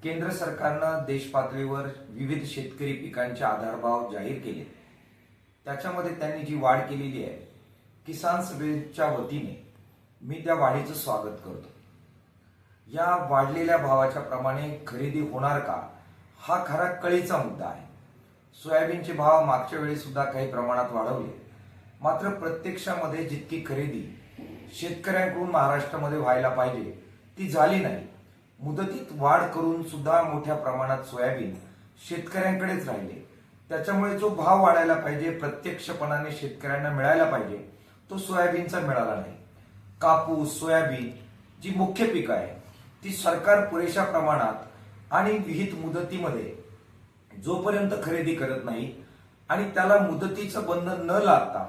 केंद्र सरकारनं देश पातळीवर विविध शेतकरी पिकांचे आधारभाव जाहीर केले। त्याच्यामध्ये त्यांनी जी वाढ केलेली आहे, किसान सभेच्या वतीने मी त्या वाढीचं स्वागत करतो। या वाढलेल्या भावाच्या प्रमाणे खरेदी होणार का, हा खरा कळीचा मुद्दा आहे। सोयाबीनचे भाव मागच्या वेळी सुद्धा काही प्रमाणात वाढवले, मात्र प्रत्यक्षामध्ये जितकी खरेदी शेतकऱ्यांकडून महाराष्ट्रामध्ये व्हायला पाहिजे ती झाली नाही। मुदतीत वाढ करून सुद्धा मोठ्या प्रमाणात सोयाबीन शेतकऱ्यांकडेच राहिले। त्याच्यामुळे जो भाव वाढायला पाहिजे, प्रत्यक्षपणाने शेतकऱ्यांना मिळायला पाहिजे, तो सोयाबीनचा मिळाला नाही। कापूस, सोयाबीन जी मुख्य पिकं आहे ती सरकार पुरेशा प्रमाणात आणि विहित मुदतीमध्ये जोपर्यंत खरेदी करत नाही आणि त्याला मुदतीचं बंधन न लादता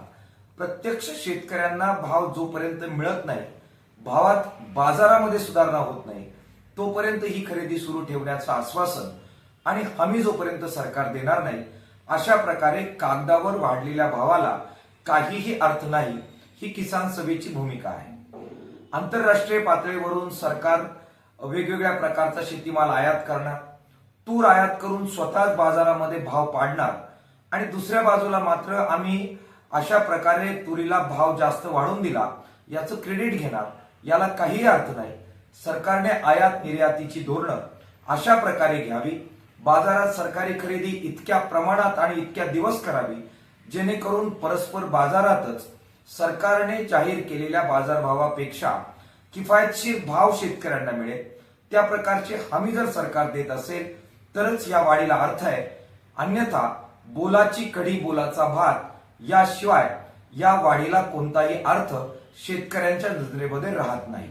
प्रत्यक्ष शेतकऱ्यांना भाव जोपर्यंत मिळत नाही, भावात बाजारामध्ये सुधारणा होत नाही, तोपर्यंत ही खरेदी सुरू ठेवण्याचं आश्वासन आणि हमी जोपर्यंत सरकार देणार नाही, अशा प्रकारे कागदावर वाढलेल्या भावाला काहीही अर्थ नाही, ही किसान सभेची भूमिका आहे। आंतरराष्ट्रीय पातळीवरून सरकार वेगवेगळ्या प्रकारचा शेतीमाल आयात करणार, तूर आयात करून स्वतःच बाजारामध्ये भाव पाडणार आणि दुसऱ्या बाजूला मात्र आम्ही अशा प्रकारे तुरीला भाव जास्त वाढवून दिला याचं क्रेडिट घेणार। याला काही अर्थ नाही। सरकारने आयात निर्यातीची धोरणं अशा प्रकारे घ्यावी, बाजारात सरकारी खरेदी इतक्या प्रमाणात आणि इतक्या दिवस करावी जेणेकरून परस्पर बाजारातच सरकारने जाहीर केलेल्या बाजारभावापेक्षा किफायतशीर भाव शेतकऱ्यांना मिळेल। त्या प्रकारची हमी जर सरकार देत असेल तरच या वाढीला अर्थ आहे, अन्यथा बोलाची कढी बोलाचा भात याशिवाय या वाढीला कोणताही अर्थ शेतकऱ्यांच्या नजरेमध्ये राहत नाही।